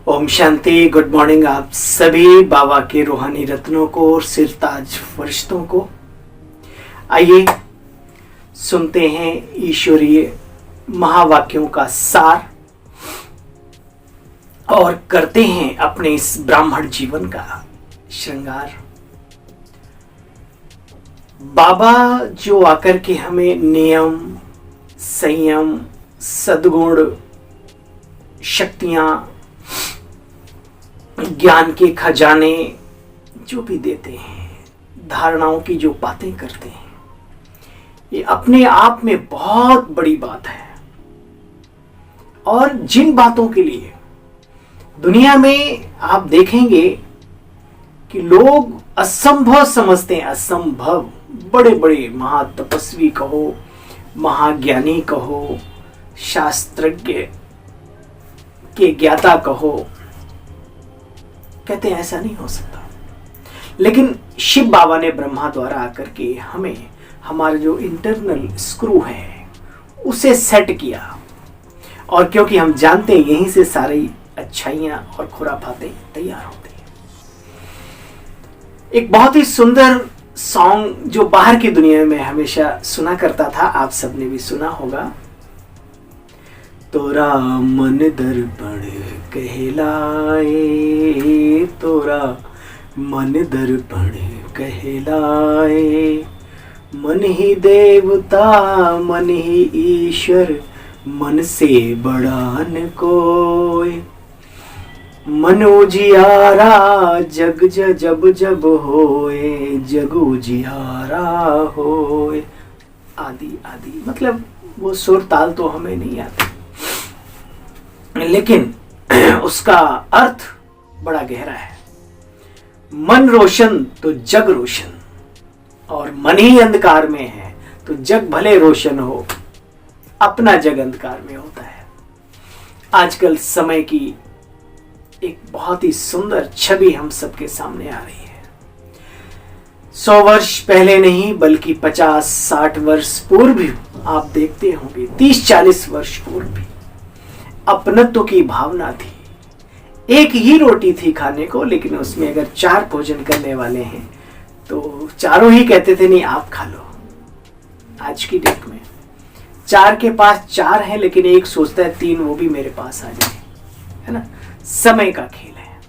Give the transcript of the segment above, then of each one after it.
Om Shanti. Good morning आप सभी बाबा के रूहानी रत्नों को और सिरताज फरिश्तों को। आइए सुनते हैं ईश्वरीय महावाक्यों का सार और करते हैं अपने इस ब्राह्मण जीवन का श्रृंगार। बाबा जो आकर के हमें नियम, संयम, सद्गुण, शक्तियां, ज्ञान के खजाने जो भी देते हैं, धारणाओं की जो बातें करते हैं, ये अपने आप में बहुत बड़ी बात है। और जिन बातों के लिए दुनिया में आप देखेंगे कि लोग असंभव समझते हैं, असंभव, बड़े बड़े महातपस्वी कहो, महाज्ञानी कहो, शास्त्रज्ञ के ज्ञाता कहो, कहते हैं ऐसा नहीं हो सकता। लेकिन शिव बाबा ने ब्रह्मा द्वारा आकर के हमें हमारा जो इंटरनल स्क्रू है उसे सेट किया। और क्योंकि हम जानते हैं यहीं से सारी अच्छाइयां और खुराफातें तैयार होती हैं। एक बहुत ही सुंदर सॉन्ग जो बाहर की दुनिया में हमेशा सुना करता था, आप सबने भी सुना होगा। तोरा मन दर्पण कहलाए, तोरा मन दर्पण कहलाए, मन ही देवता मन ही ईश्वर, मन से बड़ा न कोई, मन उजियारा जग जब जब होए, जग उजियारा होए, आदि आदि। मतलब वो सुर ताल तो हमें नहीं आते, लेकिन उसका अर्थ बड़ा गहरा है। मन रोशन तो जग रोशन, और मन ही अंधकार में है तो जग भले रोशन हो, अपना जग अंधकार में होता है। आजकल समय की एक बहुत ही सुंदर छवि हम सबके सामने आ रही है। 100 वर्ष पहले नहीं बल्कि 50-60 वर्ष पूर्व भी आप देखते होंगे, 30-40 वर्ष पूर्व भी अपनत्व की भावना थी। एक ही रोटी थी खाने को, लेकिन उसमें अगर 4 भोजन करने वाले हैं तो चारों ही कहते थे नहीं आप खा लो। आज की डेट में 4 के पास 4 है, लेकिन एक सोचता है 3 वो भी मेरे पास आ जाए, है ना। समय का खेल है।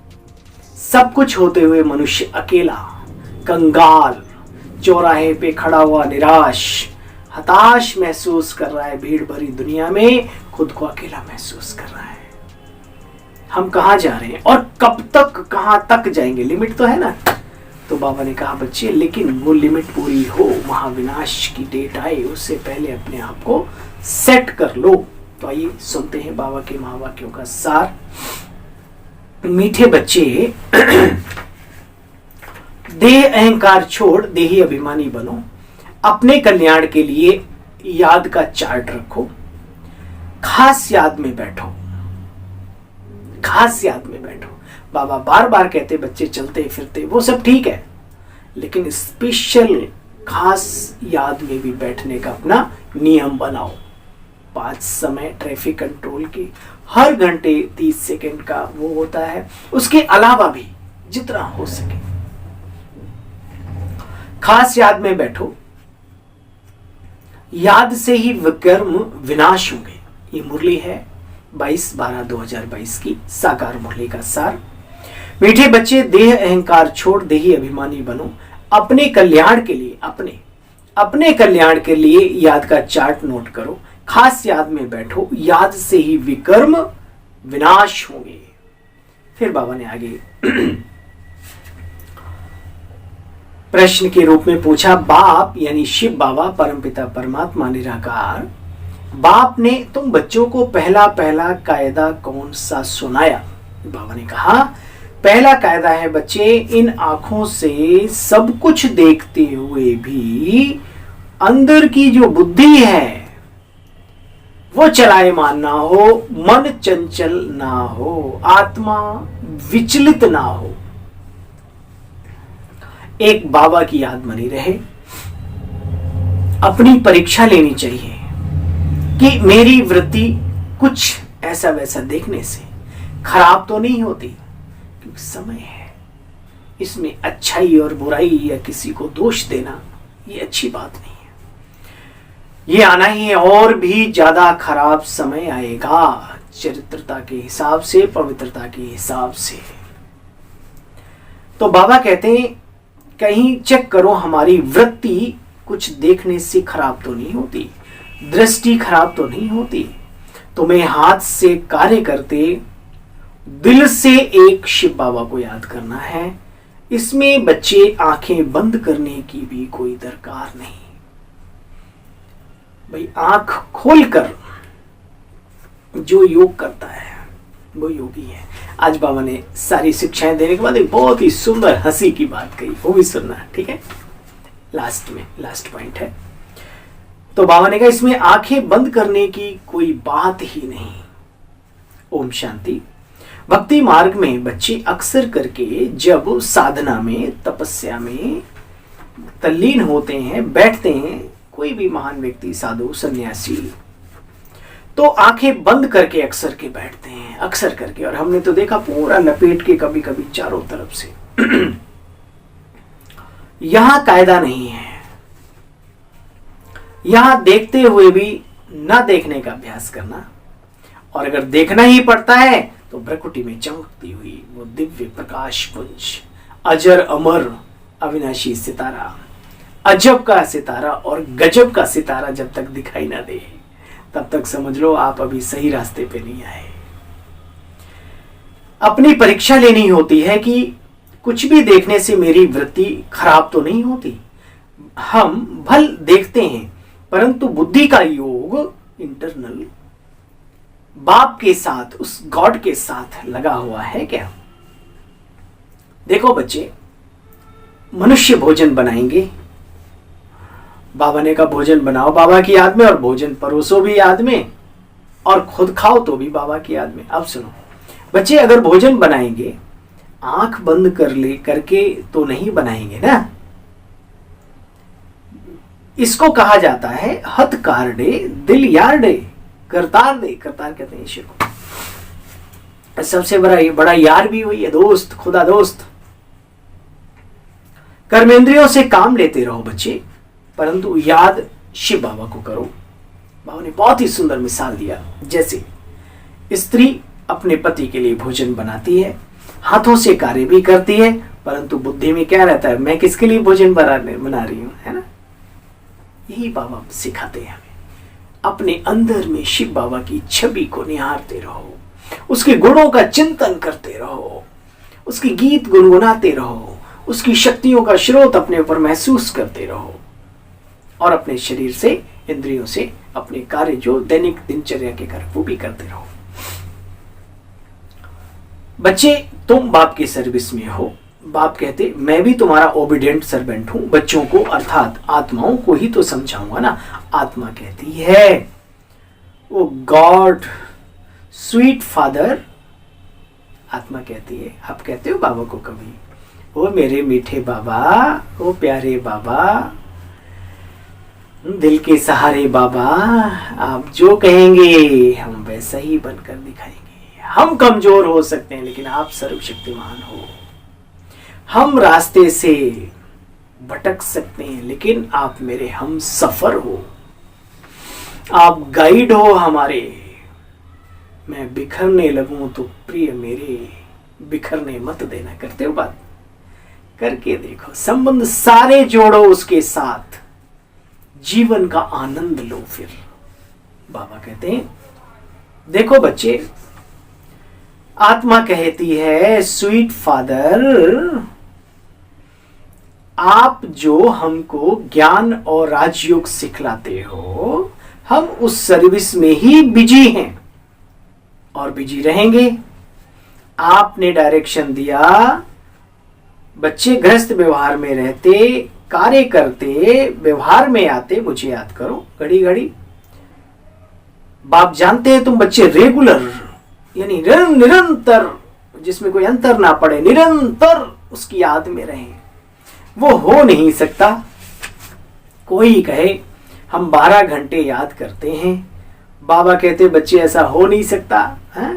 सब कुछ होते हुए मनुष्य अकेला, कंगाल, चौराहे पे खड़ा हुआ निराश, हताश महसूस कर रहा है। भीड़ भरी दुनिया में खुद को अकेला महसूस कर रहा है। हम कहाँ जा रहे हैं और कब तक, कहाँ तक जाएंगे? लिमिट तो है ना। तो बाबा ने कहा बच्चे, लेकिन वो लिमिट पूरी हो, महाविनाश की डेट आए, उससे पहले अपने आप को सेट कर लो। तो आइए सुनते हैं बाबा के महावाक्यों का सार। मीठे बच्चे, देह अहंकार छोड़ देही अभिमानी बनो। अपने कल्याण के लिए याद का चार्ट रखो। खास याद में बैठो, खास याद में बैठो। बाबा बार बार कहते बच्चे चलते फिरते वो सब ठीक है, लेकिन स्पेशल खास याद में भी बैठने का अपना नियम बनाओ। 5 समय ट्रैफिक कंट्रोल के हर घंटे 30 सेकंड का वो होता है, उसके अलावा भी जितना हो सके खास याद में बैठो। याद से ही विकर्म विनाश होंगे। ये मुरली है 22/12/2022 की साकार मुरली का सार। मीठे बच्चे, देह अहंकार छोड़ देही अभिमानी बनो। अपने कल्याण के लिए, अपने कल्याण के लिए याद का चार्ट नोट करो। खास याद में बैठो, याद से ही विकर्म विनाश होंगे। फिर बाबा ने आगे प्रश्न के रूप में पूछा, बाप यानी शिव बाबा परमपिता परमात्मा निराकार, बाप ने तुम बच्चों को पहला कायदा कौन सा सुनाया? बाबा ने कहा पहला कायदा है बच्चे, इन आंखों से सब कुछ देखते हुए भी अंदर की जो बुद्धि है वो चलायमान ना हो, मन चंचल ना हो, आत्मा विचलित ना हो। एक बाबा की याद बनी रहे। अपनी परीक्षा लेनी चाहिए कि मेरी वृत्ति कुछ ऐसा वैसा देखने से खराब तो नहीं होती, क्योंकि समय है। इसमें अच्छाई और बुराई या किसी को दोष देना ये अच्छी बात नहीं है। ये आना ही है, और भी ज्यादा खराब समय आएगा चरित्रता के हिसाब से, पवित्रता के हिसाब से। तो बाबा कहते हैं कहीं चेक करो, हमारी वृत्ति कुछ देखने से खराब तो नहीं होती, दृष्टि खराब तो नहीं होती। तुम्हें हाथ से कार्य करते दिल से एक शिव बाबा को याद करना है। इसमें बच्चे आंखें बंद करने की भी कोई दरकार नहीं। भाई आंख खोलकर जो योग करता है वो योगी है। आज बाबा ने सारी शिक्षाएं देने के बाद एक बहुत ही सुंदर हंसी की बात कही, वो भी सुनना है, ठीक है। लास्ट में लास्ट पॉइंट है। तो बाबा ने कहा इसमें आंखें बंद करने की कोई बात ही नहीं। ओम शांति। भक्ति मार्ग में बच्चे अक्सर करके जब साधना में, तपस्या में तल्लीन होते हैं, बैठते हैं, कोई भी महान व्यक्ति, साधु, सन्यासी, तो आंखें बंद करके अक्सर के बैठते हैं, अक्सर करके। और हमने तो देखा पूरा लपेट के, कभी कभी चारों तरफ से। यहां कायदा नहीं है। यहां देखते हुए भी ना देखने का अभ्यास करना, और अगर देखना ही पड़ता है तो भ्रकुटी में चमकती हुई वो दिव्य प्रकाश पुंज, अजर अमर अविनाशी सितारा, अजब का सितारा और गजब का सितारा जब तक दिखाई ना दे तब तक समझ लो आप अभी सही रास्ते पे नहीं आए। अपनी परीक्षा लेनी होती है कि कुछ भी देखने से मेरी वृत्ति खराब तो नहीं होती। हम भल देखते हैं, परंतु बुद्धि का योग इंटरनल बाप के साथ, उस गॉड के साथ लगा हुआ है क्या? देखो बच्चे, मनुष्य भोजन बनाएंगे, बाबा ने कहा भोजन बनाओ बाबा की याद में, और भोजन परोसो भी याद में, और खुद खाओ तो भी बाबा की याद में। अब सुनो बच्चे, अगर भोजन बनाएंगे आंख बंद कर ले करके तो नहीं बनाएंगे ना। इसको कहा जाता है हथ कारडे दिल यारडे, करतार दे, करतार कहते हैं ईश्वर को। सबसे बड़ा यार भी वही है, दोस्त, खुदा दोस्त। कर्मेंद्रियों से काम लेते रहो बच्चे, परंतु याद शिव बाबा को करो। बाबा ने बहुत ही सुंदर मिसाल दिया, जैसे स्त्री अपने पति के लिए भोजन बनाती है, हाथों से कार्य भी करती है, परंतु बुद्धि में क्या रहता है, मैं किसके लिए भोजन बना रही हूं, है ना। यही बाबा सिखाते हैं हमें। अपने अंदर में शिव बाबा की छवि को निहारते रहो, उसके गुणों का चिंतन करते रहो, उसके गीत गुनगुनाते रहो, उसकी शक्तियों का स्रोत अपने ऊपर महसूस करते रहो, और अपने शरीर से, इंद्रियों से अपने कार्य जो दैनिक दिनचर्या के कार्य वो भी करते रहो। बच्चे, तुम बाप की सर्विस में हो। बाप कहते मैं भी तुम्हारा ओबीडिएंट सर्वेंट हूं, बच्चों को अर्थात आत्माओं को ही तो समझाऊंगा ना। आत्मा कहती है ओ गॉड स्वीट फादर, आत्मा कहती है, आप कहते हो बाबा को कभी ओ मेरे मीठे बाबा, ओ प्यारे बाबा, दिल के सहारे बाबा, आप जो कहेंगे हम वैसा ही बनकर दिखाएंगे। हम कमजोर हो सकते हैं लेकिन आप सर्वशक्तिमान हो। हम रास्ते से भटक सकते हैं लेकिन आप मेरे हम सफर हो, आप गाइड हो हमारे। मैं बिखरने लगूं तो प्रिय मेरे बिखरने मत देना। करते हो बात, करके देखो, संबंध सारे जोड़ो उसके साथ, जीवन का आनंद लो। फिर बाबा कहते हैं देखो बच्चे, आत्मा कहती है स्वीट फादर, आप जो हमको ज्ञान और राजयोग सिखलाते हो, हम उस सर्विस में ही बिजी हैं और बिजी रहेंगे। आपने डायरेक्शन दिया, बच्चे गृहस्थ व्यवहार में रहते, कार्य करते, व्यवहार में आते, मुझे याद करो घड़ी घड़ी। बाप जानते हैं तुम बच्चे रेगुलर यानी निरंतर, जिसमें कोई अंतर ना पड़े, निरंतर उसकी याद में रहे, वो हो नहीं सकता। कोई कहे हम 12 घंटे याद करते हैं, बाबा कहते बच्चे ऐसा हो नहीं सकता है।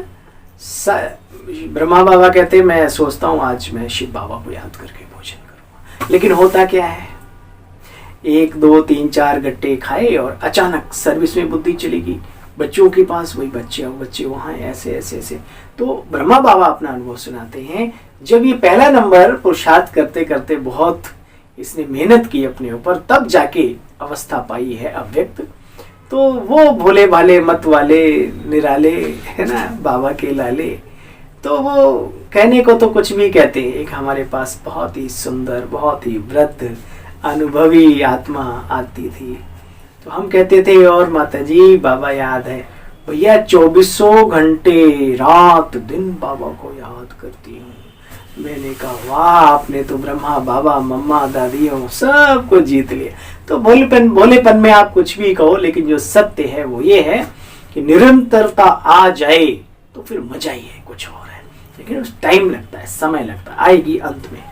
ब्रह्मा बाबा कहते मैं सोचता हूँ आज मैं शिव बाबा को याद करके भोजन करूँगा, लेकिन होता क्या है, 1 2 3 4 गट्टे खाए और अचानक सर्विस में बुद्धि चली गई, बच्चों के पास वही बच्चे और बच्चे वहाँ ऐसे ऐसे ऐसे। तो ब्रह्मा बाबा अपना अनुभव सुनाते हैं, जब ये पहला नंबर पुरुषार्थ करते करते बहुत इसने मेहनत की अपने ऊपर, तब जाके अवस्था पाई है अव्यक्त। तो वो भोले भाले मत वाले निराले है ना, बाबा के लाले, तो वो कहने को तो कुछ भी कहते हैं। एक हमारे पास बहुत ही सुंदर, बहुत ही वृद्ध अनुभवी आत्मा आती थी, तो हम कहते थे और माता जी बाबा याद है भैया, 2400 घंटे रात दिन बाबा को याद करती हूँ। मैंने कहा वाह, आपने तो ब्रह्मा बाबा मम्मा दादियों सबको जीत लिया। तो भोलेपन में आप कुछ भी कहो, लेकिन जो सत्य है वो ये है कि निरंतरता आ जाए तो फिर मजा ही है, कुछ और है, लेकिन उस टाइम लगता है, समय लगता है, आएगी अंत में।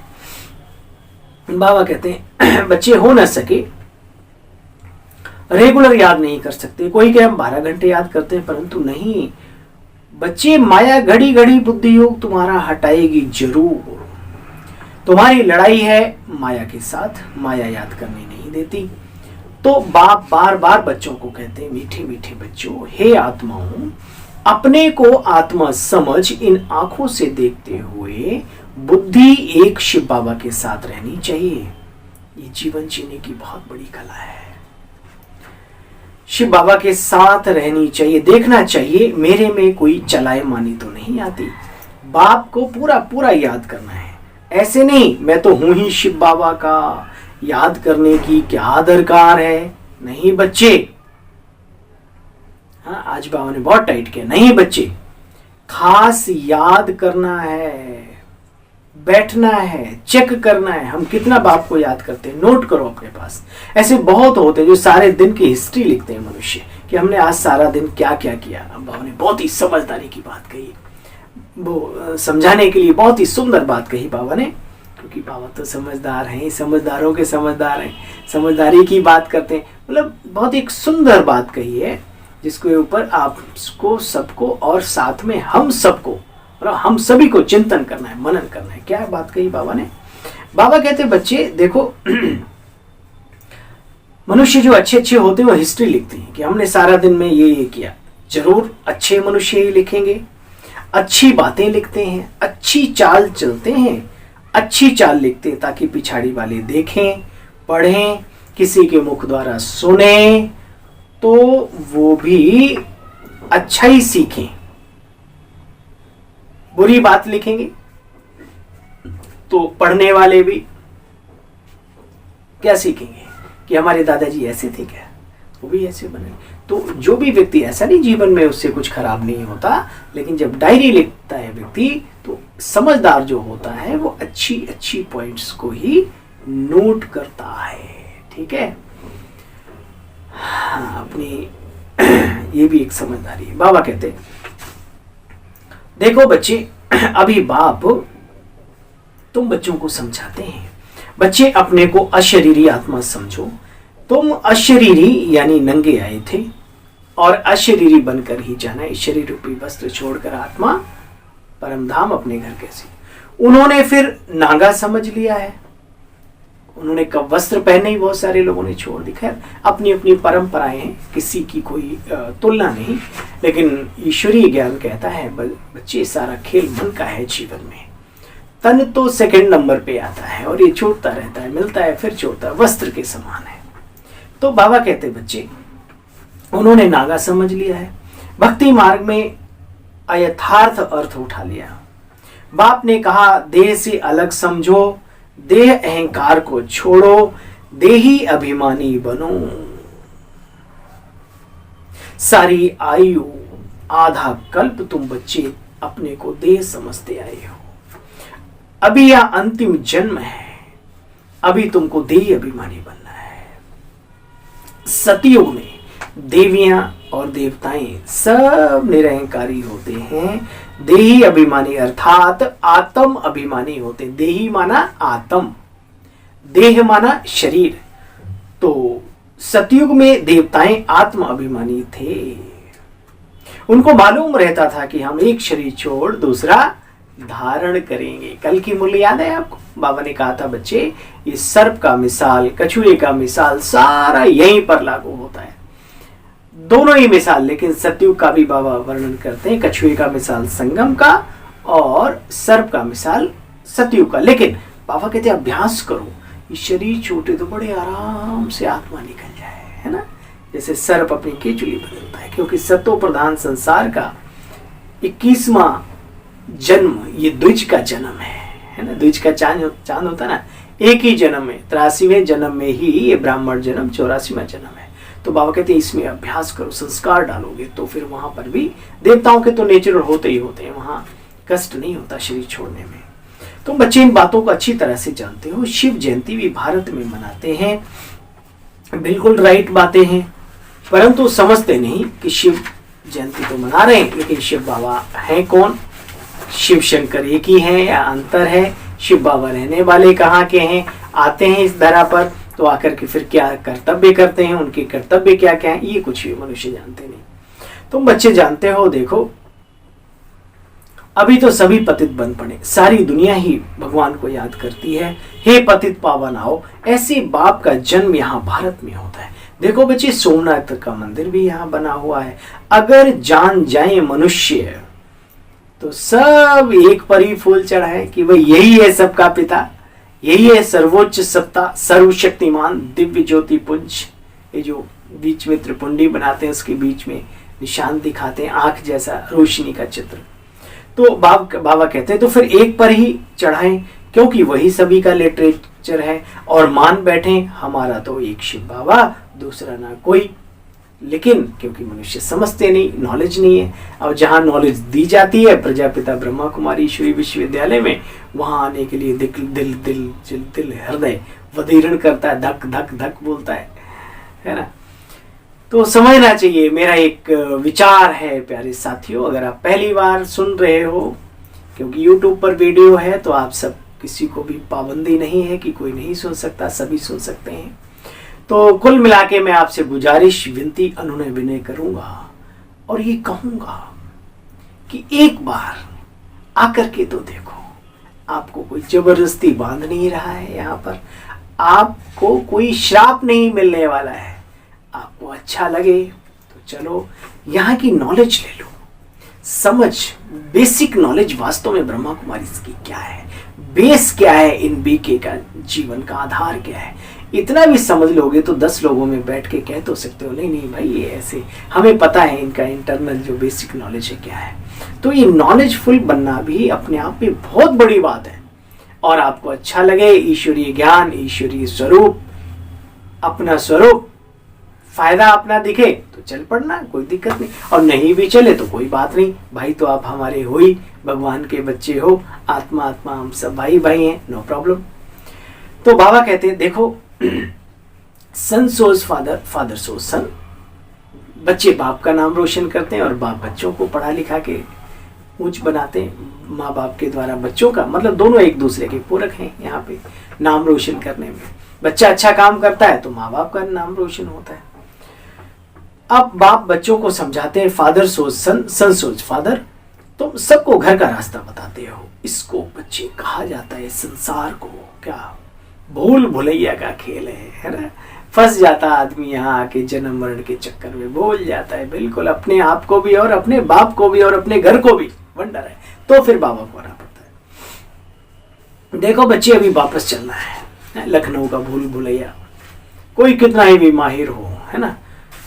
बाबा कहते हैं बच्चे हो न सके रेगुलर याद नहीं कर सकते, कोई कहे हम 12 घंटे याद करते हैं, परंतु नहीं बच्चे, माया घड़ी घड़ी बुद्धि योग तुम्हारा हटाएगी जरूर। तुम्हारी लड़ाई है माया के साथ, माया याद करने नहीं देती। तो बाप बार बार बच्चों को कहते हैं, मीठे मीठे बच्चों, हे आत्माओं, अपने को आत्मा समझ इन आंखों से देखते हुए बुद्धि एक शिव बाबा के साथ रहनी चाहिए। ये जीवन जीने की बहुत बड़ी कला है। शिव बाबा के साथ रहनी चाहिए, देखना चाहिए मेरे में कोई चलाए मानी तो नहीं आती। बाप को पूरा पूरा याद करना है, ऐसे नहीं मैं तो हूं ही शिव बाबा का, याद करने की क्या दरकार है। नहीं बच्चे, हाँ आज बाबा ने बहुत टाइट किया, नहीं बच्चे, खास याद करना है, बैठना है, चेक करना है हम कितना बाप को याद करते हैं। नोट करो अपने पास, ऐसे बहुत होते हैं जो सारे दिन की हिस्ट्री लिखते हैं मनुष्य, कि हमने आज सारा दिन क्या क्या किया। बाबा ने बहुत ही समझदारी की बात कही, वो समझाने के लिए बहुत ही सुंदर बात कही बाबा ने, क्योंकि बाबा तो समझदार हैं, समझदारों के समझदार हैं, समझदारी की बात करते हैं। मतलब बहुत एक सुंदर बात कही है, जिसके ऊपर आपको सबको और साथ में हम सबको और हम सभी को चिंतन करना है, मनन करना है। क्या बात कही बाबा ने? बाबा कहते बच्चे देखो मनुष्य जो अच्छे अच्छे होते हैं वो हिस्ट्री लिखते हैं कि हमने सारा दिन में ये किया। जरूर अच्छे मनुष्य ही लिखेंगे, अच्छी बातें लिखते हैं, अच्छी चाल चलते हैं, अच्छी चाल लिखते हैं ताकि पिछाड़ी वाले देखें, पढ़ें, किसी के मुख द्वारा सुने तो वो भी अच्छा ही सीखें। बुरी बात लिखेंगे तो पढ़ने वाले भी क्या सीखेंगे कि हमारे दादाजी ऐसे थे क्या, वो भी ऐसे बने। तो जो भी व्यक्ति, ऐसा नहीं जीवन में उससे कुछ खराब नहीं होता, लेकिन जब डायरी लिखता है व्यक्ति तो समझदार जो होता है वो अच्छी अच्छी पॉइंट्स को ही नोट करता है। ठीक है, हाँ अपनी ये भी एक समझदारी है। बाबा कहते देखो बच्चे, अभी बाप तुम बच्चों को समझाते हैं, बच्चे अपने को अशरीरी आत्मा समझो। तुम अशरीरी यानी नंगे आए थे और अशरीरी बनकर ही जाना है, शरीर रूपी वस्त्र छोड़कर आत्मा परम धाम अपने घर कैसे। उन्होंने फिर नागा समझ लिया है, उन्होंने कब वस्त्र पहने ही बहुत सारे लोगों ने छोड़ दी। खैर अपनी अपनी परंपराएं हैं, किसी की कोई तुलना नहीं, लेकिन ईश्वरीय ज्ञान कहता है बच्चे सारा खेल मन का है जीवन में। तन तो सेकंड नंबर पे आता है और ये छूटता रहता है, मिलता है फिर छूटता है, वस्त्र के समान है। तो बाबा कहते बच्चे उन्होंने नागा समझ लिया है, भक्ति मार्ग में अयथार्थ अर्थ उठा लिया। बाप ने कहा देह से अलग समझो, देह अहंकार को छोड़ो, देही अभिमानी बनो। सारी आयु आधा कल्प तुम बच्चे अपने को देह समझते आए हो, अभी यह अंतिम जन्म है, अभी तुमको देही अभिमानी बनना है। सतयुग में देवियां और देवताएं सब निरहंकारी होते हैं, देही अभिमानी अर्थात आत्म अभिमानी होते। देही माना आत्म, देह माना शरीर। तो सतयुग में देवताएं आत्म अभिमानी थे, उनको मालूम रहता था कि हम एक शरीर छोड़ दूसरा धारण करेंगे। कल की मूल्य याद है आपको? बाबा ने कहा था बच्चे, ये सर्प का मिसाल, कछुए का मिसाल, सारा यहीं पर लागू होता है। दोनों ही मिसाल, लेकिन सतयुग का भी बाबा वर्णन करते हैं। कछुए का मिसाल संगम का और सर्प का मिसाल सतयुग का। लेकिन बाबा कहते हैं अभ्यास करो, ये शरीर छूटे तो बड़े आराम से आत्मा निकल जाए, है ना। जैसे सर्प अपनी केचुली बदलता है, क्योंकि सतो प्रधान संसार का 21वां जन्म ये द्विज का जन्म है ना। द्विज का चांद होता है ना, एक ही जन्म में, 83वें जन्म में ही ये ब्राह्मण जन्म 84वां जन्म है। तो बाबा कहते हैं इसमें अभ्यास करो, संस्कार डालोगे तो फिर वहां पर भी देवताओं के तो नेचुरल होते ही होते हैं, वहां कष्ट नहीं होता शरीर छोड़ने में। तुम बच्चे इन बातों को अच्छी तरह से जानते हो। शिव जयंती भी भारत में मनाते हैं, बिल्कुल राइट बातें हैं, परंतु समझते नहीं कि शिव जयंती तो मना रहे हैं, लेकिन शिव बाबा हैं कौन? शिव शंकर एक ही हैं या अंतर है? शिव बाबा रहने वाले कहाँ के हैं? आते हैं इस धरा पर तो आकर के फिर क्या कर्तव्य करते हैं, उनके कर्तव्य क्या क्या है, ये कुछ भी मनुष्य जानते नहीं। तुम बच्चे जानते हो, देखो अभी तो सभी पतित बन पड़े, सारी दुनिया ही भगवान को याद करती है, हे पतित पावन आओ। ऐसे बाप का जन्म यहाँ भारत में होता है। देखो बच्चे, सोमनाथ का मंदिर भी यहाँ बना हुआ है। अगर जान जाए मनुष्य तो सब एक पर ही फूल चढ़ाए कि भाई यही है सबका पिता, यही है सर्वोच्च सत्ता, सर्वशक्तिमान, दिव्य ज्योति पुंज। ये जो बीच में त्रिपुंडी बनाते हैं उसके बीच में निशान दिखाते हैं, आंख जैसा रोशनी का चित्र। तो बाबा कहते हैं तो फिर एक पर ही चढ़ाएं, क्योंकि वही सभी का लिटरेचर है, और मान बैठे हमारा तो एक शिव बाबा, दूसरा ना कोई। लेकिन क्योंकि मनुष्य समझते नहीं, नॉलेज नहीं है, और जहाँ नॉलेज दी जाती है प्रजापिता ब्रह्मा कुमारी ईश्वरी विश्वविद्यालय में, वहां आने के लिए दिल हृदय वधीरण करता है, धक धक धक बोलता है ना। तो समझना चाहिए। मेरा एक विचार है प्यारे साथियों, अगर आप पहली बार सुन रहे हो, क्योंकि YouTube पर वीडियो है तो आप सब, किसी को भी पाबंदी नहीं है कि कोई नहीं सुन सकता, सभी सुन सकते हैं। तो कुल मिला के मैं आपसे गुजारिश, विनती, अनुनय विनय करूंगा और ये कहूंगा कि एक बार आकर के तो देखो। आपको कोई जबरदस्ती बांध नहीं रहा है, यहाँ पर आपको कोई श्राप नहीं मिलने वाला है। आपको अच्छा लगे तो चलो, यहाँ की नॉलेज ले लो, समझ, बेसिक नॉलेज वास्तव में ब्रह्मा कुमारी की क्या है, बेस क्या है, इन बीके का जीवन का आधार क्या है, इतना भी समझ लोगे तो 10 लोगों में बैठ के कह तो सकते हो, नहीं नहीं भाई ये ऐसे, हमें पता है इनका इंटरनल जो बेसिक नॉलेज है क्या है। तो ये नॉलेजफुल बनना भी अपने आप में बहुत बड़ी बात है। और आपको अच्छा लगे, ईश्वरीय ज्ञान, ईश्वरीय स्वरूप, अपना स्वरूप, फायदा अपना दिखे तो चल पड़ना, कोई दिक्कत नहीं। और नहीं भी चले तो कोई बात नहीं भाई, तो आप हमारे हो ही, भगवान के बच्चे हो, आत्मा आत्मा हम सब भाई भाई हैं, नो प्रॉब्लम। तो बाबा कहते हैं देखो, सन सोज फादर, फादर सोज सन। बच्चे बाप का नाम रोशन करते हैं और बाप बच्चों को पढ़ा लिखा के ऊंच बनाते हैं। माँ बाप के द्वारा बच्चों का, मतलब दोनों एक दूसरे के पूरक हैं यहाँ पे नाम रोशन करने में। बच्चा अच्छा काम करता है तो माँ बाप का नाम रोशन होता है। अब बाप बच्चों को समझाते हैं, फादर सोच सन, सन सोच फादर। तुम सबको घर का रास्ता बताते हो। इसको बच्चे कहा जाता है संसार को क्या भूल भुलैया का खेल है ना। फंस जाता आदमी यहाँ आके जन्म मरण के चक्कर में, भूल जाता है बिल्कुल अपने आप को भी और अपने बाप को भी और अपने घर को भी। वंडर है। तो फिर बाबा को आना पड़ता है। देखो बच्चे, अभी वापस चलना है लखनऊ का भूल भुलैया, कोई कितना ही भी माहिर हो, है ना,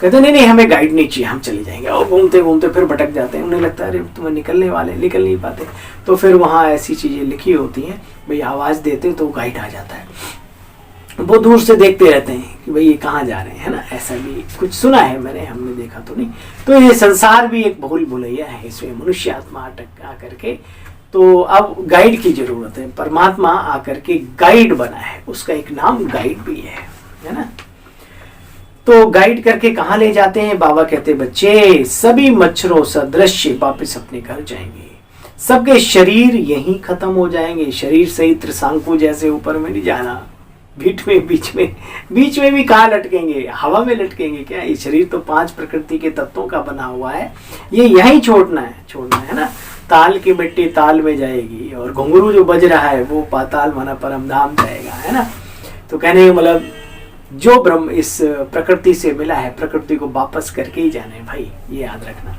कहते नहीं नहीं हमें गाइड नहीं चाहिए, हम चले जाएंगे। और घूमते घूमते फिर भटक जाते हैं। उन्हें लगता है अरे तुम्हें निकलने वाले, निकल नहीं पाते। तो फिर वहाँ ऐसी चीज़ें लिखी होती हैं, भाई आवाज़ देते तो गाइड आ जाता है। वो दूर से देखते रहते हैं कि भाई ये कहाँ जा रहे हैं, है ना। ऐसा भी कुछ सुना है मैंने, हमने देखा तो नहीं। तो ये संसार भी एक भूल भुलैया है, इसमें मनुष्य आत्मा अटक आकर के, तो अब गाइड की जरूरत है। परमात्मा आकर के गाइड बना है, उसका एक नाम गाइड भी है ना। तो गाइड करके कहाँ ले जाते हैं? बाबा कहते बच्चे सभी मच्छरों सदृश वापस अपने घर जाएंगे, सबके शरीर यहीं खत्म हो जाएंगे। शरीर सही त्रिशंकु जैसे ऊपर में नहीं जाना, बीच में भी कहाँ लटकेंगे, हवा में लटकेंगे क्या? ये शरीर तो 5 प्रकृति के तत्वों का बना हुआ है, ये यहीं छोड़ना है ना। ताल की मिट्टी ताल में जाएगी और घुंघरू जो बज रहा है वो पाताल माना परम धाम जाएगा, है ना। तो कहने का मतलब जो ब्रह्म इस प्रकृति से मिला है, प्रकृति को वापस करके ही जाना है भाई, ये याद रखना।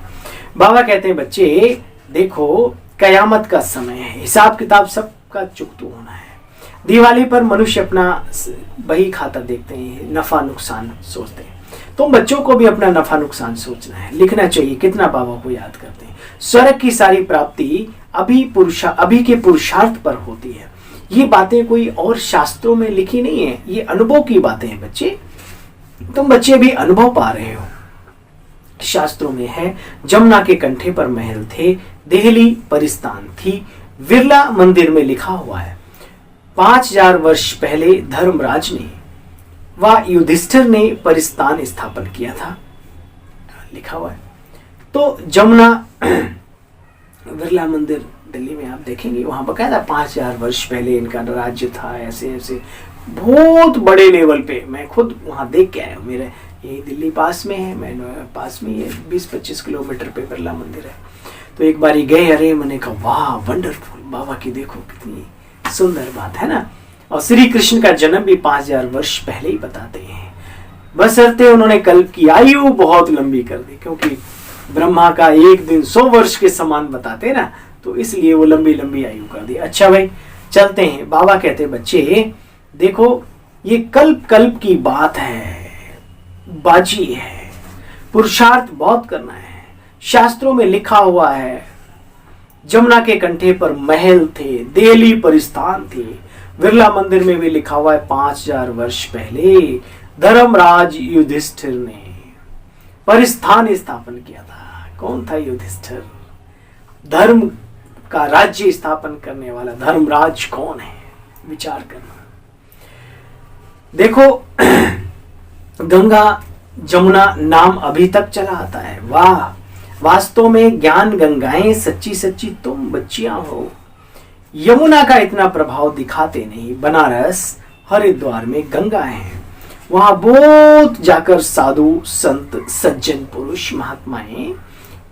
बाबा कहते हैं बच्चे देखो कयामत का समय है, हिसाब किताब सबका चुकतू होना है। दिवाली पर मनुष्य अपना बही खाता देखते हैं, नफा नुकसान सोचते हैं। तो बच्चों को भी अपना नफा नुकसान सोचना है, लिखना चाहिए कितना बाबा को याद करते हैं। स्वर्ग की सारी प्राप्ति अभी के पुरुषार्थ पर होती है। ये बातें कोई और शास्त्रों में लिखी नहीं है, ये अनुभव की बातें हैं बच्चे। तुम बच्चे भी अनुभव पा रहे हो। शास्त्रों में है जमुना के कंठे पर महल थे, देहली परिस्तान थी, विरला मंदिर में लिखा हुआ है 5000 वर्ष पहले धर्मराज ने व युधिष्ठिर ने परिस्तान स्थापन किया था, लिखा हुआ है। तो जमुना विरला मंदिर दिल्ली में आप देखेंगे, वहां बकायदा 5000 वर्ष पहले इनका राज्य था, ऐसे ऐसे बहुत बड़े लेवल पे। मैं खुद वहां देख के आया हूँ, मेरे ये दिल्ली पास में है, मैं पास में ये 20-25 किलोमीटर पे बिरला मंदिर है। तो एक बार गए, अरे मैंने कहा वाह वंडरफुल, बाबा की देखो कितनी सुंदर बात है ना। और श्री कृष्ण का जन्म भी 5000 वर्ष पहले ही बताते हैं, बशर्ते उन्होंने कल्प की आयु बहुत लंबी कर दी, क्योंकि ब्रह्मा का एक दिन 100 वर्ष के समान बताते ना, तो इसलिए वो लंबी लंबी आयु कर दी। अच्छा भाई चलते हैं। बाबा कहते बच्चे देखो ये कल्प कल्प की बात है, बाजी है, पुरुषार्थ बहुत करना है। शास्त्रों में लिखा हुआ है जमुना के कंठे पर महल थे, देहली परिस्तान थे, विरला मंदिर में भी लिखा हुआ है 5000 वर्ष पहले धर्मराज युधिष्ठिर ने परिस्थान स्थापन किया था। कौन था युधिष्ठिर? धर्म का राज्य स्थापन करने वाला धर्मराज कौन है, विचार करना। देखो गंगा जमुना नाम अभी तक चला आता है, वाह वास्तव में ज्ञान गंगाएं सच्ची सच्ची तुम बच्चियां हो। यमुना का इतना प्रभाव दिखाते नहीं, बनारस हरिद्वार में गंगा है, वहां बहुत जाकर साधु संत सज्जन पुरुष महात्माएं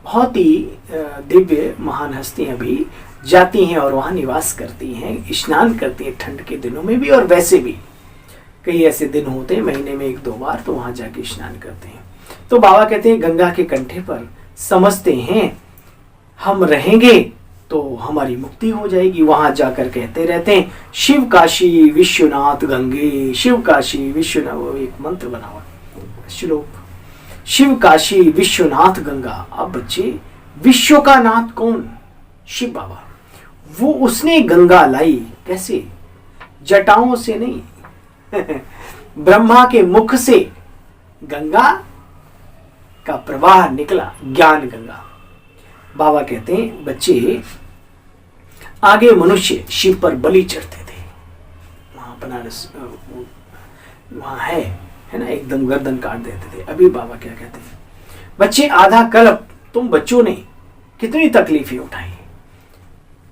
बहुत ही दिव्य महान हस्तियां भी जाती हैं और वहां निवास करती हैं, स्नान करती हैं ठंड के दिनों में भी, और वैसे भी कई ऐसे दिन होते हैं महीने में 1-2 बार, तो वहां जाके स्नान करते हैं। तो बाबा कहते हैं गंगा के कंठे पर समझते हैं हम रहेंगे तो हमारी मुक्ति हो जाएगी। वहां जाकर कहते रहते हैं शिव काशी विश्वनाथ गंगे, शिव काशी विश्वनाथ, वो एक मंत्र बना हुआ श्लोक, शिव काशी विश्वनाथ गंगा। अब बच्चे विश्व का नाथ कौन? शिव बाबा। वो उसने गंगा लाई, कैसे? जटाओं से नहीं ब्रह्मा के मुख से गंगा का प्रवाह निकला, ज्ञान गंगा। बाबा कहते हैं बच्चे आगे मनुष्य शिव पर बलि चढ़ते थे, वहां बनारस वहां है ना, एकदम गर्दन काट देते थे। अभी बाबा क्या कहते हैं बच्चे आधा कल्प तुम बच्चों ने कितनी तकलीफें उठाई,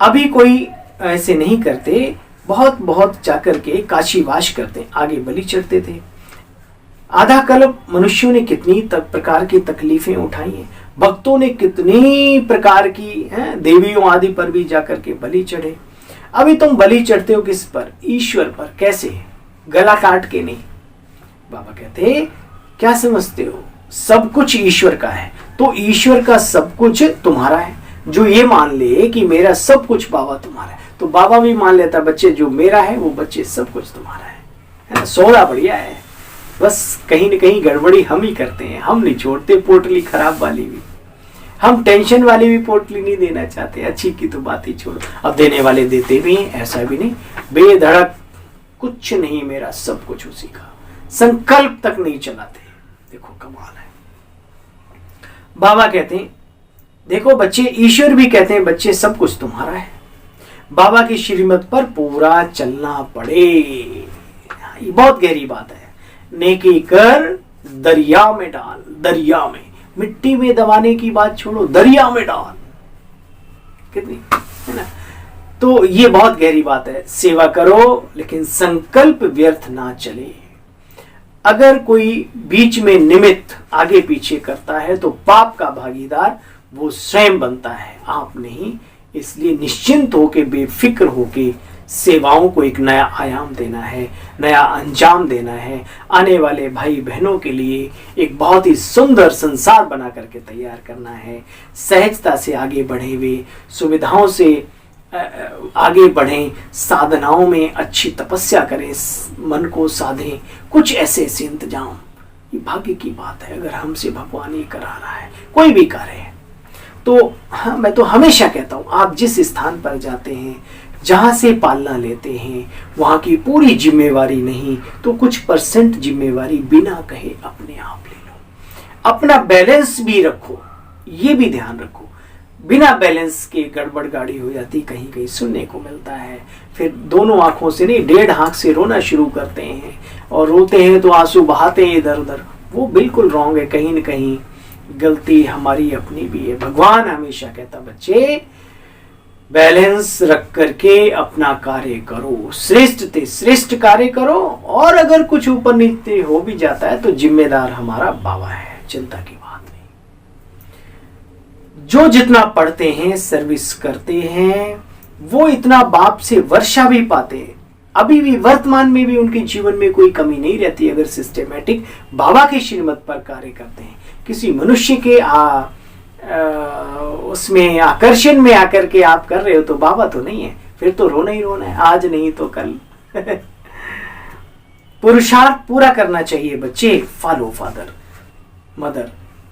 अभी कोई ऐसे नहीं करते, बहुत बहुत जाकर के काशीवास करते, आगे बलि चढ़ते थे। आधा कल्प मनुष्यों ने कितनी प्रकार की तकलीफें उठाई हैं, भक्तों ने कितनी प्रकार की देवियों आदि पर भी जाकर के बलि चढ़े। अभी तुम बलि चढ़ते हो किस पर? ईश्वर पर। कैसे? गला काट के नहीं। बाबा कहते क्या समझते हो, सब कुछ ईश्वर का है, तो ईश्वर का सब कुछ तुम्हारा है। जो ये मान ले कि मेरा सब कुछ बाबा तुम्हारा है, तो बाबा भी मान लेता बच्चे जो मेरा है वो बच्चे सब कुछ तुम्हारा है ना। सोड़ा बढ़िया है, बस कहीं न कहीं गड़बड़ी हम ही करते हैं, हम नहीं छोड़ते पोटली खराब वाली भी, हम टेंशन वाली भी पोटली नहीं देना चाहते, अच्छी की तो बात ही छोड़ो। अब देने वाले देते भी हैं, ऐसा भी नहीं, बेधड़क कुछ नहीं मेरा सब कुछ उसी का, संकल्प तक नहीं चलाते। देखो कमाल है। बाबा कहते हैं देखो बच्चे, ईश्वर भी कहते हैं बच्चे सब कुछ तुम्हारा है, बाबा की श्रीमत पर पूरा चलना पड़े। ये बहुत गहरी बात है। नेकी कर दरिया में डाल, दरिया में, मिट्टी में दबाने की बात छोड़ो, दरिया में डाल, कितनी है ना। तो ये बहुत गहरी बात है। सेवा करो लेकिन संकल्प व्यर्थ ना चले। अगर कोई बीच में निमित्त आगे पीछे करता है तो पाप का भागीदार वो स्वयं बनता है, आप नहीं। इसलिए निश्चिंत होके, बेफिक्र होके सेवाओं को एक नया आयाम देना है, नया अंजाम देना है, आने वाले भाई बहनों के लिए एक बहुत ही सुंदर संसार बना करके तैयार करना है। सहजता से आगे बढ़े हुए, सुविधाओं से आगे बढ़ें, साधनाओं में अच्छी तपस्या करें, मन को साधें, कुछ ऐसे ऐसे इंतजाम। ये भाग्य की बात है अगर हमसे भगवान ये करा रहा है, कोई भी कार्य है तो। हाँ, मैं तो हमेशा कहता हूँ, आप जिस स्थान पर जाते हैं, जहाँ से पालना लेते हैं, वहाँ की पूरी जिम्मेवारी नहीं तो कुछ परसेंट जिम्मेवारी बिना कहे अपने आप ले लो। अपना बैलेंस भी रखो, ये भी ध्यान रखो। बिना बैलेंस के गड़बड़ गाड़ी हो जाती, कहीं कहीं सुनने को मिलता है। फिर दोनों आंखों से नहीं, 1.5 आंख से रोना शुरू करते हैं और रोते हैं तो आंसू बहाते हैं इधर उधर। वो बिल्कुल रॉन्ग है, कहीं न कहीं गलती हमारी अपनी भी है। भगवान हमेशा कहता, बच्चे बैलेंस रख करके अपना कार्य करो, श्रेष्ठ से श्रेष्ठ कार्य करो, और अगर कुछ ऊपर नीचे हो भी जाता है तो जिम्मेदार हमारा बाबा है, चिंता की बात नहीं। जो जितना पढ़ते हैं, सर्विस करते हैं, वो इतना बाप से वर्षा भी पाते हैं। अभी भी वर्तमान में भी उनके जीवन में कोई कमी नहीं रहती अगर सिस्टेमेटिक बाबा के श्रीमत पर कार्य करते हैं। किसी मनुष्य के उसमें आकर्षण में आकर के आप कर रहे हो तो बाबा तो नहीं है, फिर तो रोना ही रोना है, आज नहीं तो कल। पुरुषार्थ पूरा करना चाहिए बच्चे। फॉलो फादर मदर,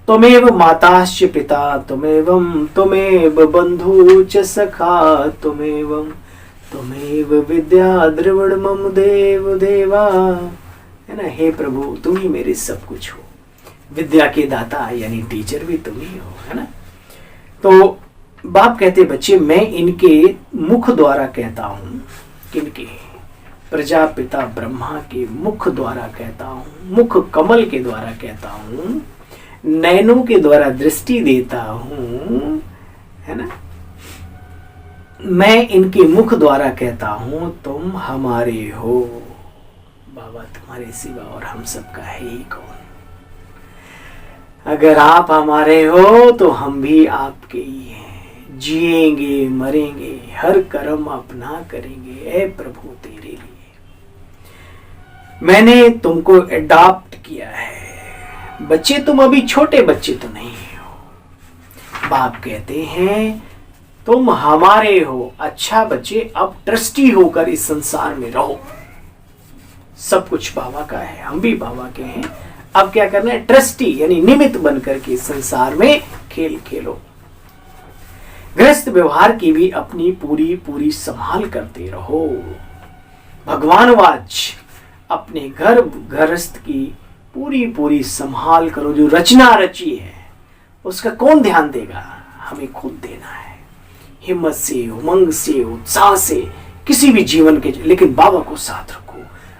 त्वमेव माताश्च पिता, त्वमेव बंधु च सखा, त्वमेव विद्या द्रविड़ मम देव देवा, है ना। हे प्रभु, तुम ही मेरे सब कुछ हो। विद्या के दाता यानी टीचर भी तुम ही हो, है ना। तो बाप कहते, बच्चे मैं इनके मुख द्वारा कहता हूं। किनके? प्रजापिता ब्रह्मा के मुख द्वारा कहता हूं, मुख कमल के द्वारा कहता हूं, नयनों के द्वारा दृष्टि देता हूं, है ना। मैं इनके मुख द्वारा कहता हूं, तुम हमारे हो। बाबा तुम्हारे सिवा और हम सबका है ही कौन। अगर आप हमारे हो तो हम भी आपके ही हैं। जिएंगे मरेंगे हर कर्म अपना करेंगे, ऐ प्रभु तेरे लिए मैंने तुमको अडॉप्ट किया है। बच्चे तुम अभी छोटे बच्चे तो नहीं हो। बाप कहते हैं तुम हमारे हो। अच्छा बच्चे, अब ट्रस्टी होकर इस संसार में रहो। सब कुछ बाबा का है, हम भी बाबा के हैं। अब क्या करना है? ट्रस्टी यानी निमित्त बनकर के संसार में खेल खेलो। गृहस्थ व्यवहार की भी अपनी पूरी पूरी संभाल करते रहो। भगवानवाच अपने घर गृहस्थ की पूरी पूरी संभाल करो। जो रचना रची है उसका कौन ध्यान देगा? हमें खुद देना है, हिम्मत से, उमंग से, उत्साह से, किसी भी जीवन के। लेकिन बाबा को साथ रखो,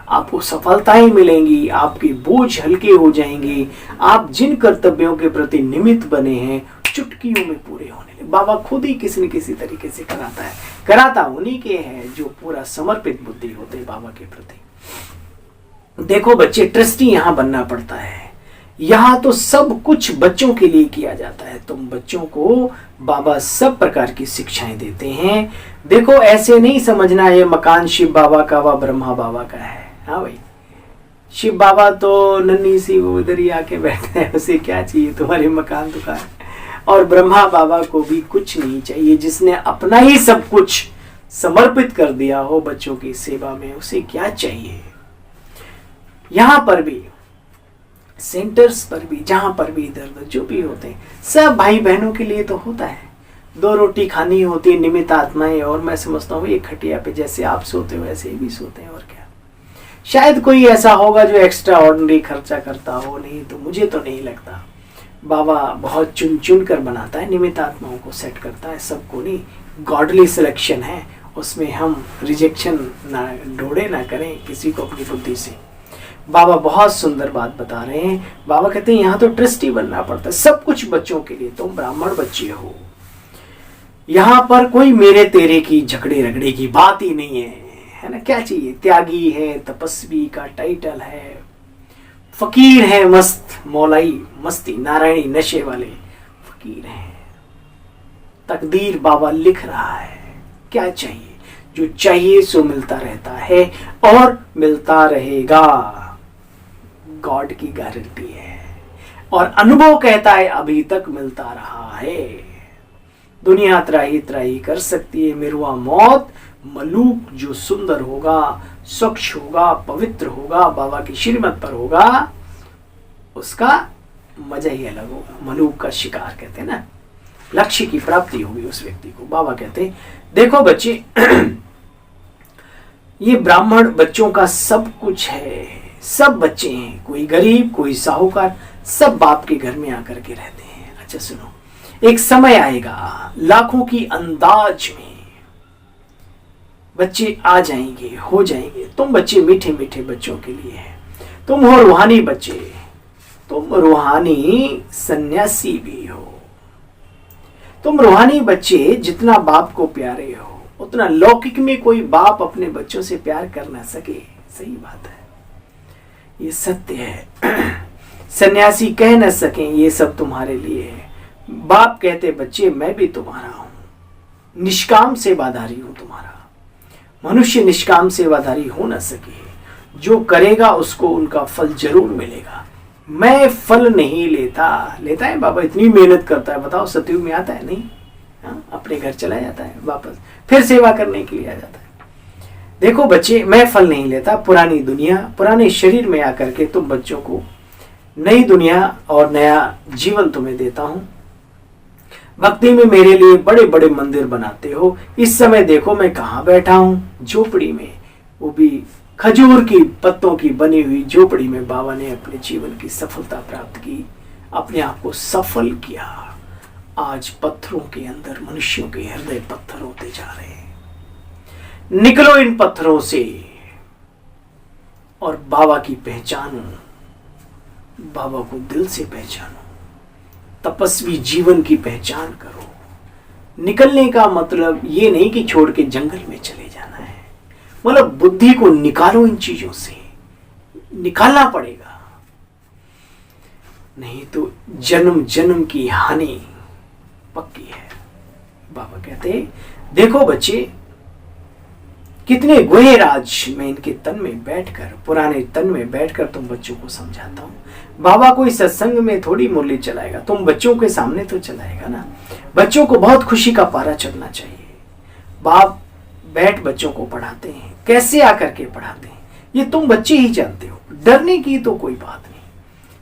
आपको सफलताएं मिलेंगी, आपके बोझ हल्के हो जाएंगे। आप जिन कर्तव्यों के प्रति निमित्त बने हैं चुटकियों में पूरे होने लगे। बाबा खुद ही किसी न किसी तरीके से कराता है। कराता उन्हीं के हैं जो पूरा समर्पित बुद्धि होते हैं बाबा के प्रति। देखो बच्चे, ट्रस्टी यहां बनना पड़ता है। यहां तो सब कुछ बच्चों के लिए किया जाता है। तुम बच्चों को बाबा सब प्रकार की शिक्षाएं देते हैं। देखो ऐसे नहीं समझना ये मकान शिव बाबा का व ब्रह्मा बाबा का है। हाँ भाई, शिव बाबा तो नन्ही सी वो इधर ही आके बैठे हैं, उसे क्या चाहिए तुम्हारे मकान दुकान। और ब्रह्मा बाबा को भी कुछ नहीं चाहिए। जिसने अपना ही सब कुछ समर्पित कर दिया हो बच्चों की सेवा में, उसे क्या चाहिए। यहां पर भी, सेंटर्स पर भी, जहां पर भी इधर उधर जो भी होते हैं, सब भाई बहनों के लिए तो होता है। 2 रोटी खानी होती है, निमित्त आत्माएं। और मैं समझता हूँ एक खटिया पे जैसे आप सोते हो वैसे ही भी सोते हैं। और क्या, शायद कोई ऐसा होगा जो एक्स्ट्रा ऑर्डिनरी खर्चा करता हो, नहीं तो मुझे तो नहीं लगता। बाबा बहुत चुन चुन कर बनाता है, निमित्त आत्माओं को सेट करता है, सबको नहीं। गॉडली सिलेक्शन है, उसमें हम रिजेक्शन ना ढोड़े ना करें किसी को अपनी बुद्धि से। बाबा बहुत सुंदर बात बता रहे हैं। बाबा कहते हैं यहाँ तो ट्रस्टी बनना पड़ता है सब कुछ बच्चों के लिए। तुम ब्राह्मण बच्चे हो, यहाँ पर कोई मेरे तेरे की झगड़े रगड़े की बात ही नहीं है ना। क्या चाहिए? त्यागी है, तपस्वी का टाइटल है, फकीर है, मस्त मौलाई मस्ती नारायणी नशे वाले फकीर हैं। तकदीर बाबा लिख रहा है। क्या चाहिए? जो चाहिए सो मिलता रहता है और मिलता रहेगा। गॉड की गारंटी है और अनुभव कहता है अभी तक मिलता रहा है। दुनिया त्राही त्राही कर सकती है, मिरुआ मौत मलूक जो सुंदर होगा, स्वच्छ होगा, पवित्र होगा, बाबा की श्रीमत पर होगा, उसका मजा ही अलग होगा। मलूक का शिकार कहते हैं ना, लक्ष्य की प्राप्ति होगी उस व्यक्ति को। बाबा कहते हैं देखो बच्चे, ये ब्राह्मण बच्चों का सब कुछ है, सब बच्चे हैं, कोई गरीब कोई साहूकार, सब बाप के घर में आकर के रहते हैं। अच्छा सुनो, एक समय आएगा लाखों की अंदाज में बच्चे आ जाएंगे, हो जाएंगे। तुम बच्चे मीठे मीठे बच्चों के लिए है, तुम हो रूहानी बच्चे, तुम रूहानी सन्यासी भी हो। तुम रूहानी बच्चे जितना बाप को प्यारे हो उतना लौकिक में कोई बाप अपने बच्चों से प्यार कर ना सके। सही बात है, ये सत्य है। सन्यासी कह न सके ये सब तुम्हारे लिए है। बाप कहते बच्चे मैं भी तुम्हारा हूं, निष्काम सेवाधारी हूं तुम्हारा। मनुष्य निष्काम सेवाधारी हो न सके, जो करेगा उसको उनका फल जरूर मिलेगा। मैं फल नहीं लेता, लेता है बाबा, इतनी मेहनत करता है, बताओ सतयुग में आता है नहीं? अपने घर चला जाता है वापस, फिर सेवा करने के लिए आ जाता है। देखो बच्चे, मैं फल नहीं लेता, पुरानी दुनिया पुराने शरीर में आकर के तुम बच्चों को नई दुनिया और नया जीवन तुम्हें देता हूं। भक्ति में मेरे लिए बड़े बड़े मंदिर बनाते हो। इस समय देखो मैं कहाँ बैठा हूं, झोपड़ी में, वो भी खजूर की पत्तों की बनी हुई झोपड़ी में। बाबा ने अपने जीवन की सफलता प्राप्त की, अपने आप को सफल किया। आज पत्थरों के अंदर मनुष्यों के हृदय पत्थर होते जा रहे हैं। निकलो इन पत्थरों से और बाबा की पहचानो, बाबा को दिल से पहचानो, तपस्वी जीवन की पहचान करो। निकलने का मतलब ये नहीं कि छोड़ के जंगल में चले जाना है, मतलब बुद्धि को निकालो इन चीजों से, निकालना पड़ेगा, नहीं तो जन्म जन्म की हानि पक्की है। बाबा कहते देखो बच्चे, कितने गुहे राज मैं इनके तन में बैठकर, पुराने तन में बैठकर तुम बच्चों को समझाता हूं। बाबा कोई सत्संग में थोड़ी मुरली चलाएगा, तुम बच्चों के सामने तो चलाएगा ना। बच्चों को बहुत खुशी का पारा चढ़ना चाहिए। बाप बैठ बच्चों को पढ़ाते हैं, कैसे आकर के पढ़ाते हैं ये तुम बच्चे ही जानते हो। डरने की तो कोई बात नहीं,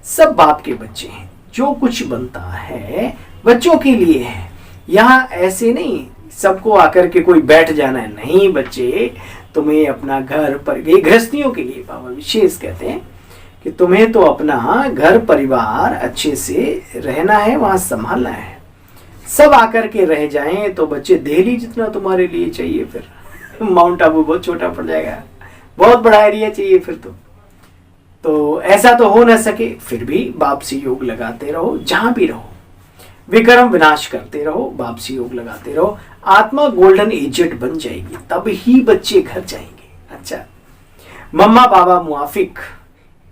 सब बाप के बच्चे हैं। जो कुछ बनता है बच्चों के लिए है। यहाँ ऐसे नहीं सबको आकर के कोई बैठ जाना है, नहीं बच्चे, तुम्हें अपना घर पर, गृहस्थियों के लिए बाबा विशेष कहते हैं कि तुम्हें तो अपना घर परिवार अच्छे से रहना है, वहां संभालना है। सब आकर के रह जाएं तो बच्चे दिल्ली जितना तुम्हारे लिए चाहिए, फिर माउंट आबू बहुत छोटा पड़ जाएगा, बहुत बड़ा एरिया चाहिए फिर तो ऐसा तो हो ना सके। फिर भी बाप से योग लगाते रहो, जहां भी रहो, विक्रम विनाश करते रहो, बाप से योग लगाते रहो। आत्मा गोल्डन एजेंट बन जाएगी, तब ही बच्चे घर जाएंगे। अच्छा, मम्मा बाबा मुआफिक,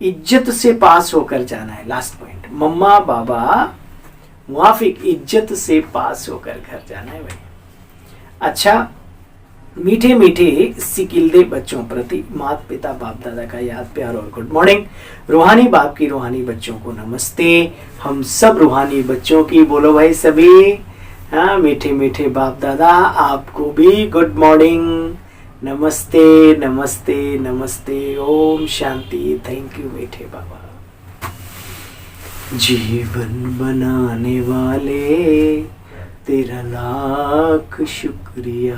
इज्जत से पास होकर जाना है। लास्ट पॉइंट, मम्मा बाबा मुआफिक, इज्जत से पास होकर घर जाना है भाई। अच्छा, मीठे मीठे सिकिलदे बच्चों प्रति माता पिता बाप दादा का याद प्यार और गुड मॉर्निंग। रूहानी बाप की रूहानी बच्चों को नमस्ते। हम सब रूहानी बच्चों की बोलो भाई सभी। हाँ, मीठे मीठे बाप दादा आपको भी गुड मॉर्निंग, नमस्ते नमस्ते नमस्ते, ओम शांति। थैंक यू मीठे बाबा। जीवन बनाने वाले तेरा लाख शुक्रिया,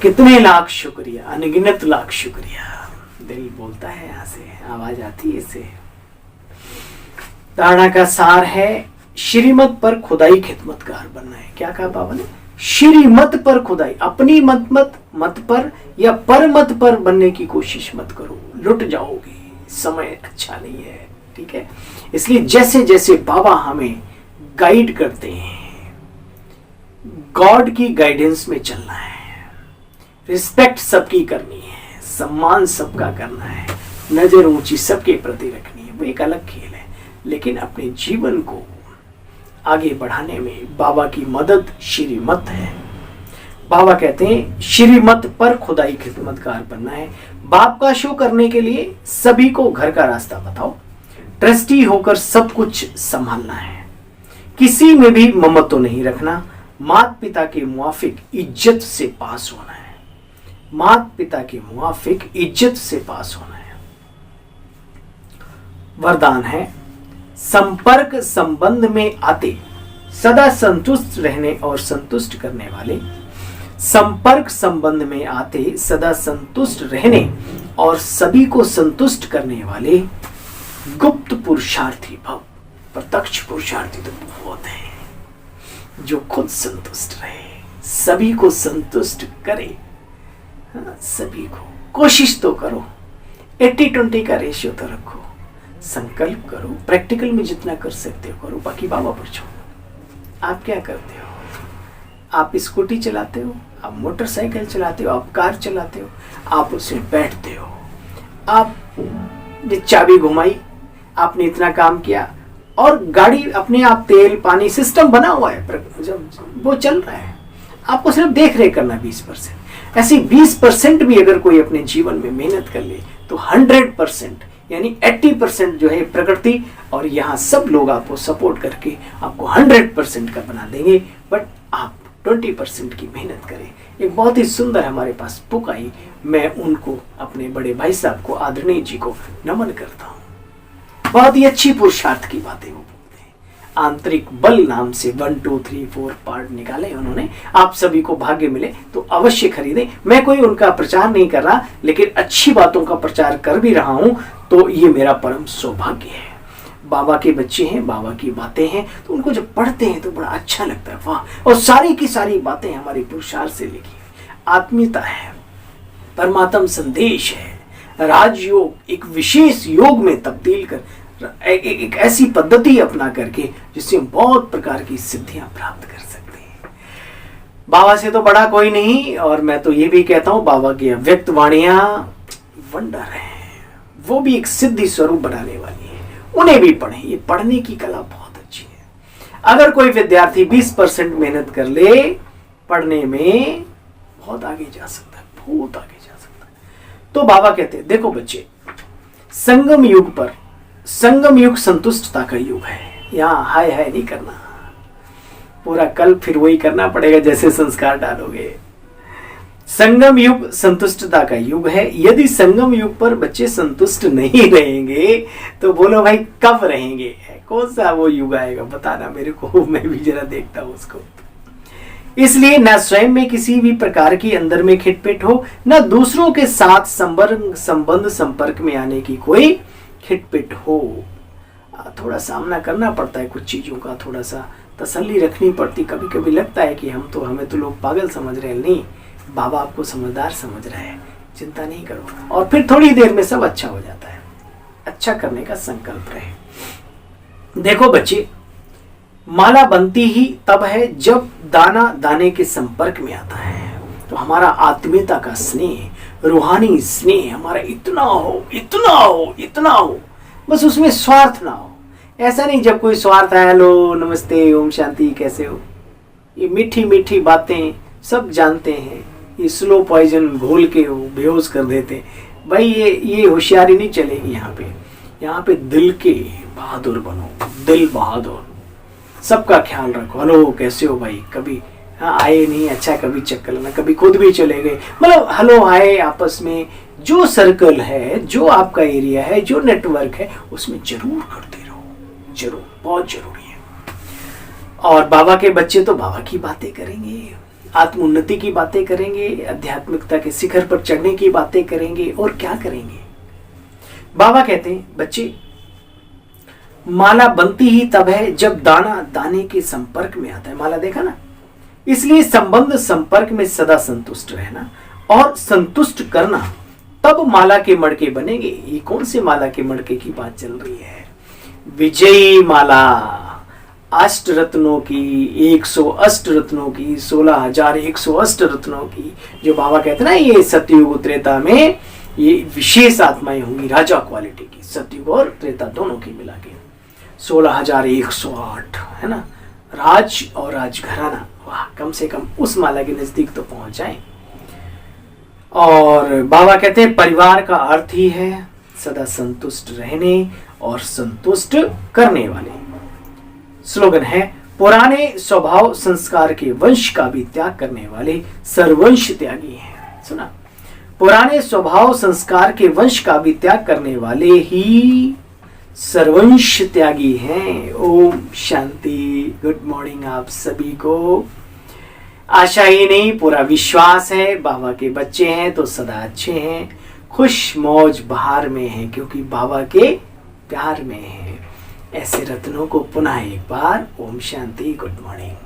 कितने लाख शुक्रिया, अनगिनत लाख शुक्रिया। दिल बोलता है, यहाँ से आवाज आती है इससे। धारणा का सार है, श्रीमत पर खुदाई खिदमतगार बनना है। क्या कहा बाबा ने? श्रीमत पर खुदाई, अपनी मत पर या पर मत पर बनने की कोशिश मत करो, लुट जाओगे, समय अच्छा नहीं है। ठीक है, इसलिए जैसे जैसे बाबा हमें गाइड करते हैं, गॉड की गाइडेंस में चलना है। रिस्पेक्ट सबकी करनी है, सम्मान सबका करना है, नजर ऊंची सबके प्रति रखनी है। वो एक अलग खेल है, लेकिन अपने जीवन को आगे बढ़ाने में बाबा की मदद श्रीमत है। बाबा कहते हैं श्रीमत पर खुदाई खिदमतगार बनना है। बाप का शो करने के लिए सभी को घर का रास्ता बताओ। ट्रस्टी होकर सब कुछ संभालना है। किसी में भी ममत्व नहीं रखना। माता पिता के मुआफिक इज्जत से पास होना है। माता पिता के मुआफिक इज्जत से पास होना है। वरदान है संपर्क संबंध में आते सदा संतुष्ट रहने और संतुष्ट करने वाले। संपर्क संबंध में आते सदा संतुष्ट रहने और सभी को संतुष्ट करने वाले गुप्त पुरुषार्थी भव। प्रत्यक्ष पुरुषार्थी तो बहुत है जो खुद संतुष्ट रहे, सभी को संतुष्ट करे। सभी को कोशिश तो करो, 80-20 का रेशियो तो रखो, संकल्प करो, प्रैक्टिकल में जितना कर सकते हो करो, बाकी बाबा पर छोड़ो। आप क्या करते हो? आप स्कूटी चलाते हो, आप मोटरसाइकिल चलाते हो, आप कार चलाते हो, आप उसमें बैठते हो, आप चाबी घुमाई, आपने इतना काम किया और गाड़ी अपने आप तेल पानी सिस्टम बना हुआ है, जब वो चल रहा है, आपको सिर्फ देख रेख करना 20%। ऐसे 20% भी अगर कोई अपने जीवन में मेहनत कर ले तो 100% यानी 80% जो है प्रकृति और यहाँ सब लोग आपको सपोर्ट करके आपको 100% का बना देंगे। बट आप 20% की मेहनत करें। एक बहुत ही सुंदर हमारे पास बुक आई, मैं उनको अपने बड़े भाई साहब को आदरणीय जी को नमन करता हूँ। बहुत ही अच्छी पुरुषार्थ की बातें वो बोलते हैं। आंतरिक बल नाम से 1, 2, 3, 4 पार्ट निकाले उन्होंने। आप सभी को भाग्य मिले तो अवश्य खरीदें। मैं कोई उनका प्रचार नहीं कर रहा, लेकिन अच्छी बातों का प्रचार कर भी रहा हूं, तो ये मेरा परम सौभाग्य है। बाबा के बच्चे हैं, बाबा की बातें हैं, तो उनको जब पढ़ते हैं तो बड़ा अच्छा लगता है। वाह! और सारी की सारी बातें हमारी पुरुषार्थ से लिखी है। आत्मीयता है, परमात्म संदेश है, राजयोग एक विशेष योग में तब्दील कर एक ऐसी पद्धति अपना करके जिससे हम बहुत प्रकार की सिद्धियां प्राप्त कर सकते हैं। बाबा से तो बड़ा कोई नहीं। और मैं तो ये भी कहता हूं बाबा की अव्यक्त वाणियां वंडर है, वो भी एक सिद्धि स्वरूप बनाने वाली है। उन्हें भी पढ़ें, ये पढ़ने की कला बहुत अच्छी है। अगर कोई विद्यार्थी 20% मेहनत कर ले पढ़ने में, बहुत आगे जा सकता है, बहुत आगे जा सकता है। तो बाबा कहते हैं देखो बच्चे, संगम युग पर, संगम युग संतुष्टता का युग है। यहाँ हाय हाय नहीं करना, पूरा कल फिर वही करना पड़ेगा जैसे संस्कार डालोगे। संगम युग संतुष्टता का युग है। यदि संगम युग पर बच्चे संतुष्ट नहीं रहेंगे तो बोलो भाई कब रहेंगे? कौन सा वो युग आएगा बताना मेरे को, मैं भी जरा देखता हूं उसको। इसलिए न स्वयं में किसी भी प्रकार की अंदर में खिटपिट हो, न दूसरों के साथ संबंध संपर्क में आने की कोई खिटपिट हो। थोड़ा सामना करना पड़ता है कुछ चीजों का, थोड़ा सा तसल्ली रखनी पड़ती। कभी कभी लगता है कि हमें तो लोग पागल समझ रहे हैं। नहीं, बाबा आपको समझदार समझ रहा है, चिंता नहीं करो। और फिर थोड़ी देर में सब अच्छा हो जाता है। अच्छा करने का संकल्प रहे। देखो बच्चे, माला बनती ही तब है जब दाना दाने के संपर्क में आता है। तो हमारा आत्मीयता का स्नेह, रूहानी स्नेह हमारा इतना हो, इतना हो, इतना हो, बस उसमें स्वार्थ ना हो। ऐसा नहीं जब कोई स्वार्थ है, हेलो नमस्ते ओम शांति कैसे हो, ये मीठी मीठी बातें सब जानते हैं, ये स्लो पॉइजन घोल के वो बेहोश कर देते। भाई ये होशियारी नहीं चलेगी यहाँ पे दिल के बहादुर बनो, दिल बहादुर, सबका ख्याल रखो। हेलो कैसे हो भाई, कभी आए नहीं, अच्छा कभी चक्कर लेना, कभी खुद भी चले गए, मतलब हेलो हाय आपस में जो सर्कल है, जो आपका एरिया है, जो नेटवर्क है, उसमें जरूर करते रहो, जरूर, बहुत जरूरी है। और बाबा के बच्चे तो बाबा की बातें करेंगे, आत्मोन्नति की बातें करेंगे, आध्यात्मिकता के शिखर पर चढ़ने की बातें करेंगे, और क्या करेंगे। बाबा कहते हैं बच्चे, माला बनती ही तब है जब दाना दाने के संपर्क में आता है। माला देखा ना, इसलिए संबंध संपर्क में सदा संतुष्ट रहना और संतुष्ट करना, तब माला के मड़के बनेंगे। ये कौन से माला के मड़के की बात चल रही है? विजयी माला, अष्ट रत्नों की, 108 रत्नों की, 16,108 रत्नों की, जो बाबा कहते हैं ना, ये सतयुग त्रेता में ये विशेष आत्माएं होंगी, राजा क्वालिटी की, सतयुग और त्रेता दोनों की मिला के 16,108 है ना। राज और राजघराना, वाह, कम से कम उस माला के नजदीक तो पहुंच जाए। और बाबा कहते हैं परिवार का अर्थ ही है सदा संतुष्ट रहने और संतुष्ट करने वाले। स्लोगन है पुराने स्वभाव संस्कार के वंश का भी त्याग करने वाले सर्वंश त्यागी हैं। सुना, पुराने स्वभाव संस्कार के वंश का भी त्याग करने वाले ही सर्वंश त्यागी हैं। ओम शांति। गुड मॉर्निंग आप सभी को। आशा ही नहीं, पूरा विश्वास है बाबा के बच्चे हैं तो सदा अच्छे हैं, खुश मौज बहार में हैं, क्योंकि बाबा के प्यार में हैं। ऐसे रत्नों को पुनः एक बार ओम शांति। Good morning.